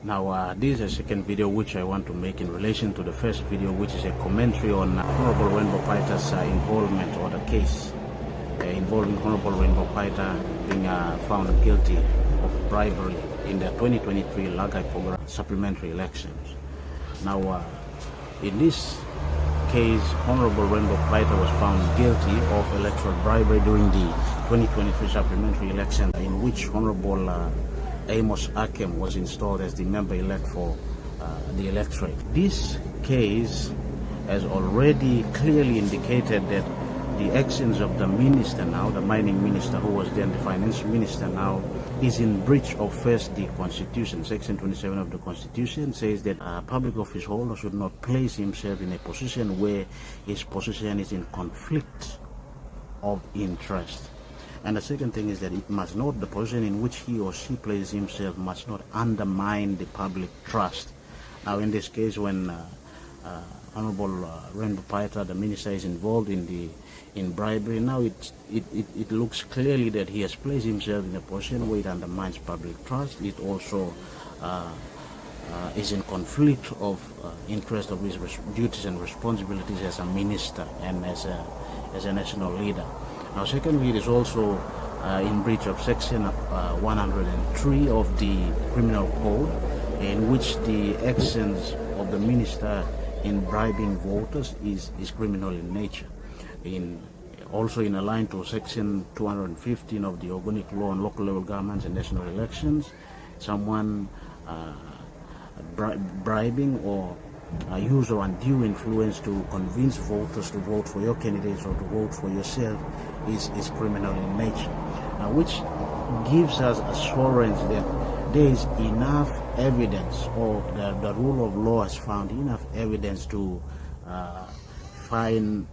Now this is a second video which I want to make in relation to the first video, which is a commentary on Honorable Renbo Paita's involvement or the case involving Honorable Renbo Paita being found guilty of bribery in the 2023 Lagai program supplementary elections. Now in this case, Honorable Renbo Paita was found guilty of electoral bribery during the 2023 supplementary election, in which Honorable Amos Akem was installed as the member-elect for the electorate. This case has already clearly indicated that the actions of the minister now, the mining minister who was then the finance minister now, is in breach of first the Constitution. Section 27 of the Constitution says that a public office holder should not place himself in a position where his position is in conflict of interest. And the second thing is that it must not, the position in which he or she places himself must not undermine the public trust. Now in this case, when Honorable Renbo Paita, the minister, is involved in bribery, now it looks clearly that he has placed himself in a position where it undermines public trust. It also is in conflict of interest of his duties and responsibilities as a minister and as a national leader. Now secondly, it is also in breach of section 103 of the criminal code, in which the actions of the minister in bribing voters is criminal in nature. Also in a line to section 215 of the organic law on local level governments and national elections, someone bribing or use or undue influence to convince voters to vote for your candidates or to vote for yourself is criminal in nature. Now, which gives us assurance that there is enough evidence, or the rule of law has found enough evidence to find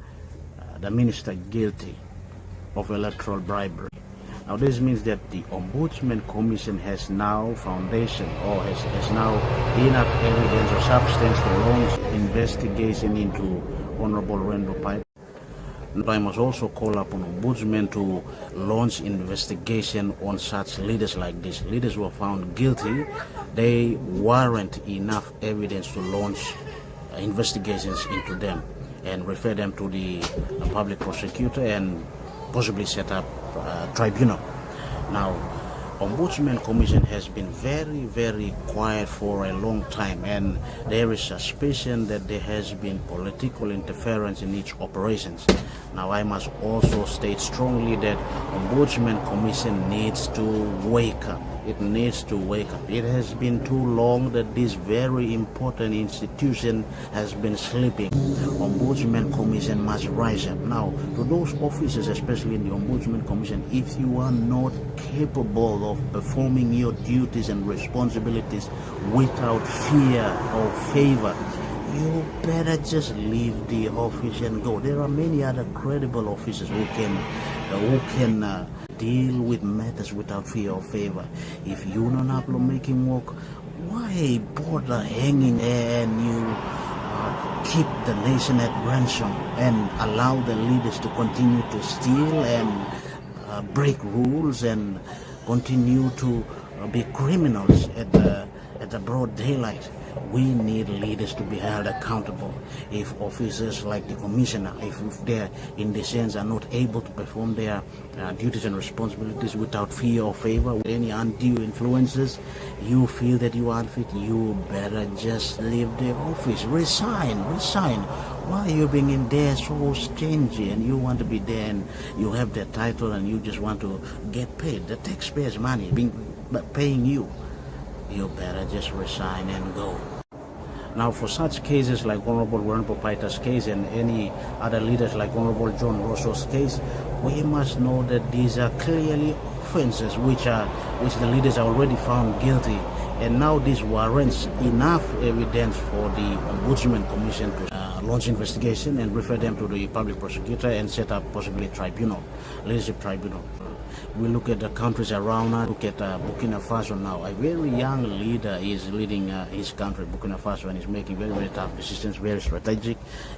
the minister guilty of electoral bribery. Now this means that the Ombudsman Commission has now foundation, or has now enough evidence or substance to launch investigation into Honorable Renbo Paita. I must also call upon Ombudsman to launch investigation on such leaders like this. Leaders who are found guilty, they warrant enough evidence to launch investigations into them and refer them to the public prosecutor and possibly set up a tribunal. Now, Ombudsman Commission has been very quiet for a long time, and there is suspicion that there has been political interference in its operations. Now, I must also state strongly that Ombudsman Commission needs to wake up. It needs to wake up. It has been too long that this very important institution has been sleeping. Ombudsman Commission must rise up. Now, to those officers, especially in the Ombudsman Commission, if you are not capable of performing your duties and responsibilities without fear or favor, you better just leave the office and go. There are many other credible officers who can deal with matters without fear or favor. If you don't have to make him work, why bother hanging there and you keep the nation at ransom and allow the leaders to continue to steal and break rules and continue to be criminals at the broad daylight? We need leaders to be held accountable. If officers like the commissioner, if they in the sense are not able to perform their duties and responsibilities without fear or favor, with any undue influences, you feel that you are unfit, you better just leave the office. Resign. Why are you being in there so stingy and you want to be there and you have the title and you just want to get paid? The taxpayers' money paying you. You better just resign and go. Now, for such cases like Honorable Renbo Paita's case and any other leaders like Honorable John Rosso's case, we must know that these are clearly offenses which the leaders are already found guilty, and now this warrants enough evidence for the Ombudsman Commission to launch investigation and refer them to the public prosecutor and set up possibly a leadership tribunal. We look at the countries around us, look at Burkina Faso now. A very young leader is leading his country, Burkina Faso, and is making very tough decisions, very strategic.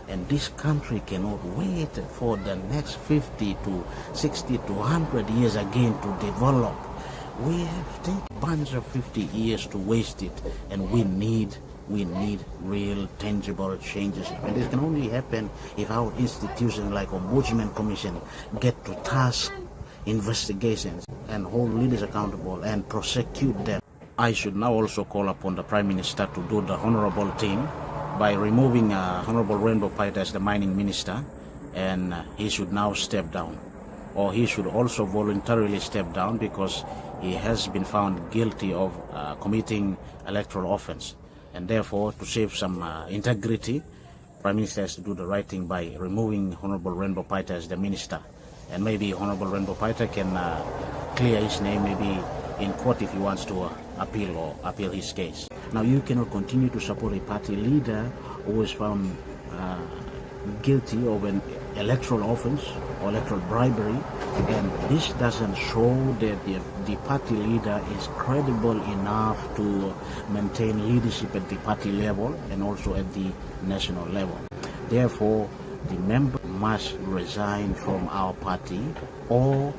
And this country cannot wait for the next 50 to 60 to 100 years again to develop. We have taken a bunch of 50 years to waste it, and we need real tangible changes. And this can only happen if our institutions like Ombudsman Commission get to task investigations and hold leaders accountable and prosecute them. I should now also call upon the Prime Minister to do the honorable thing by removing Honorable Renbo Paita as the mining minister, and he should now step down. Or he should also voluntarily step down because he has been found guilty of committing electoral offense. And therefore, to save some integrity, Prime Minister has to do the right thing by removing Honorable Renbo Paita as the minister. And maybe Honorable Renbo Paita can clear his name maybe in court if he wants to appeal his case. Now, you cannot continue to support a party leader who is found guilty of an electoral offense or electoral bribery, and this doesn't show that the party leader is credible enough to maintain leadership at the party level and also at the national level. Therefore, the member must resign from our party, or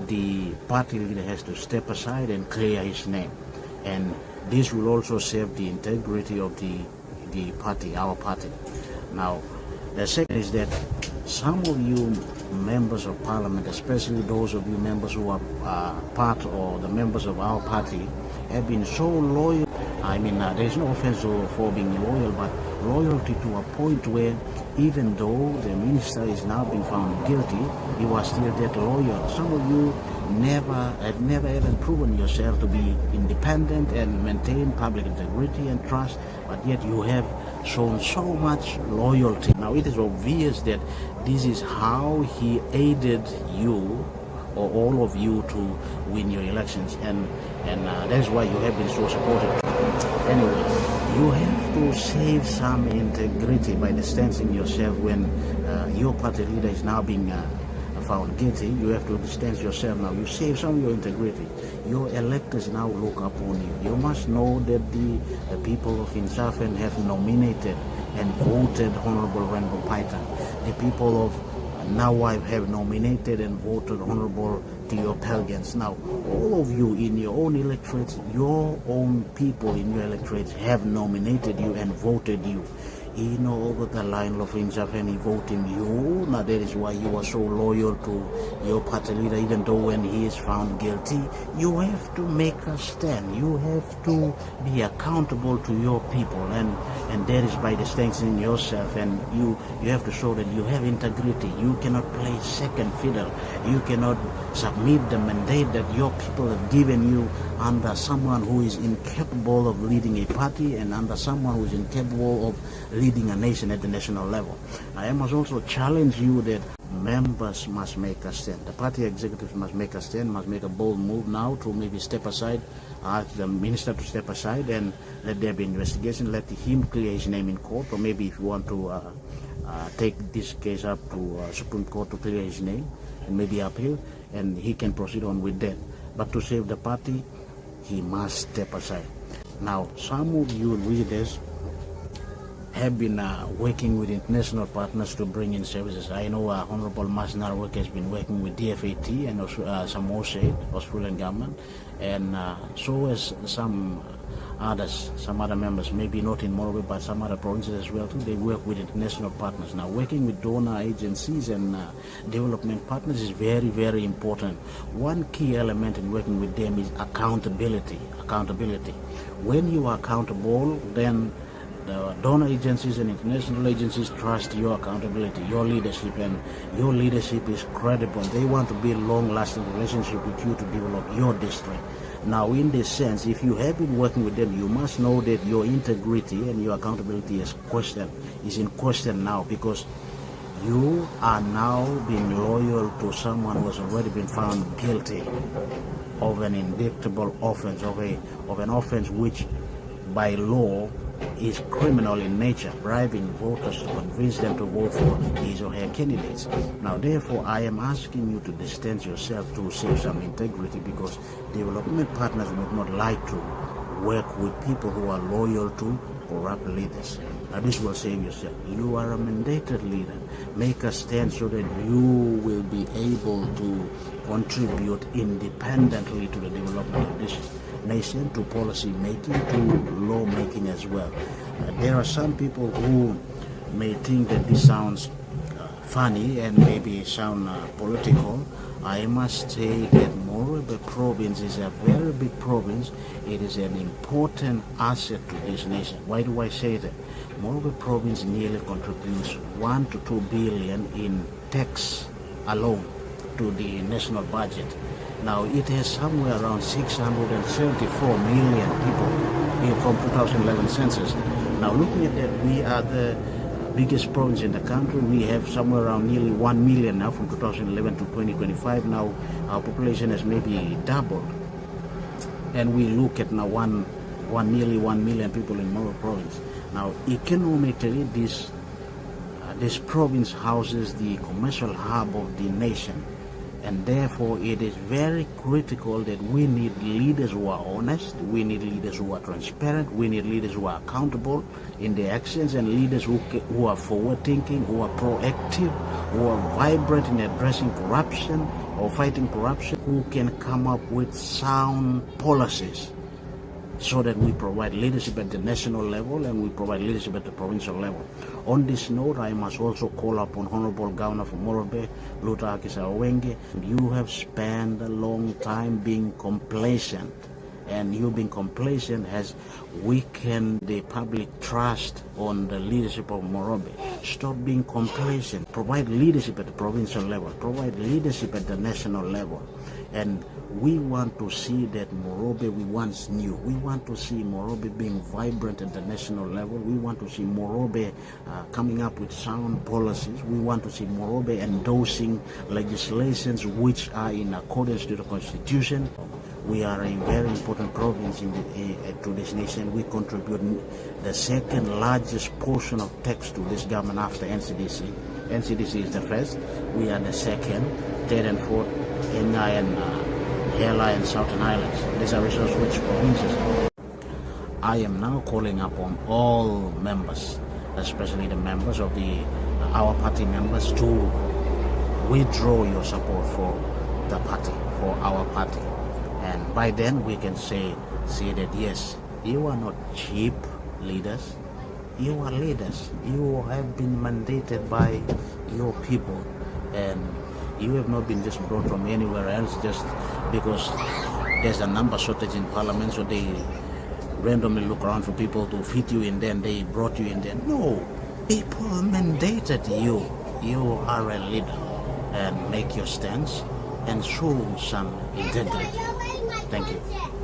the party leader has to step aside and clear his name. And this will also save the integrity of the party, our party. Now, the second is that some of you members of parliament, especially those of you members who are part or the members of our party, have been so loyal. I mean, there is no offense for being loyal, but loyalty to a point where even though the minister is now being found guilty, you are still that loyal. Some of you have never even proven yourself to be independent and maintain public integrity and trust, but yet you have shown so much loyalty. Now, it is obvious that this is how he aided you or all of you to win your elections, and that's why you have been so supportive. Anyway, you have to save some integrity by distancing yourself when your party leader is now being found guilty. You have to distance yourself now. You save some of your integrity. Your electors now look upon you. You must know that the people of Insafen have nominated and voted Honorable Renbo Paita. The people of Nawai have nominated and voted Honorable Theo Pelgans. Now, all of you in your own electorates, your own people in your electorates have nominated you and voted you. Over the line of Insafen voting you. Now, that is why you are so loyal to your party leader, even though when he is found guilty, you have to make a stand. You have to be accountable to your people, and that is by distancing yourself, and you have to show that you have integrity. You cannot play second fiddle. You cannot submit the mandate that your people have given you under someone who is incapable of leading a party and under someone who is incapable of leading a nation at the national level. I must also challenge you that members must make a stand. The party executives must make a stand, must make a bold move now to maybe step aside, ask the minister to step aside and let there be investigation, let him clear his name in court, or maybe if you want to take this case up to Supreme Court to clear his name and maybe appeal, and he can proceed on with that. But to save the party, he must step aside. Now, some of you readers have been working with international partners to bring in services. I know Honorable Masnar Work has been working with DFAT and also some OSAID, Australian government, and so has some other members, maybe not in Morobe, but some other provinces as well too. They work with international partners. Now, working with donor agencies and development partners is very, very important. One key element in working with them is accountability. When you are accountable, then the donor agencies and international agencies trust your accountability, your leadership, and your leadership is credible. They want to build long-lasting relationship with you to develop your district. Now, in this sense, if you have been working with them, you must know that your integrity and your accountability is in question now, because you are now being loyal to someone who has already been found guilty of an indictable offense, of an offense which by law is criminal in nature, bribing voters to convince them to vote for his or her candidates. Now, therefore, I am asking you to distance yourself to save some integrity, because development partners would not like to work with people who are loyal to corrupt leaders. Now this will save yourself. You are a mandated leader. Make a stand so that you will be able to contribute independently to the development of this nation, to policy making, to law making as well. There are some people who may think that this sounds funny and maybe sound political. I must say that Morobe province is a very big province. It is an important asset to this nation. Why do I say that? Morobe province nearly contributes 1 to 2 billion in tax alone to the national budget. Now it has somewhere around 674 million people from 2011 census. Now looking at that, we are the biggest province in the country. We have somewhere around nearly 1 million now from 2011 to 2025. Now our population has maybe doubled, and we look at now nearly 1 million people in Morobe province. Now economically, this province houses the commercial hub of the nation, and therefore it is very critical that we need leaders who are honest, we need leaders who are transparent, we need leaders who are accountable in their actions, and leaders who are forward thinking, who are proactive, who are vibrant in addressing corruption or fighting corruption, who can come up with sound policies so that we provide leadership at the national level and we provide leadership at the provincial level. On this note, I must also call upon Honorable Governor for Morobe, Luta Akisa-Owenge. You have spent a long time being complacent, and you being complacent has weakened the public trust on the leadership of Morobe. Stop being complacent. Provide leadership at the provincial level. Provide leadership at the national level. And we want to see that Morobe we once knew. We want to see Morobe being vibrant at the national level. We want to see Morobe coming up with sound policies. We want to see Morobe endorsing legislations which are in accordance to the Constitution. We are a very important province to this nation. We contribute the second largest portion of tax to this government after NCDC. NCDC is the first. We are the second, third and fourth, Kenya and Hela and Southern Islands. These are resource-rich provinces. I am now calling upon all members, especially the members of our party members, to withdraw your support for the party, for our party. And by then we can say that yes, you are not cheap leaders. You are leaders. You have been mandated by your people, and you have not been just brought from anywhere else just because there's a number shortage in parliament, so they randomly look around for people to fit you in there and they brought you in there. No, people mandated you. You are a leader, and make your stance and show some integrity. Thank you.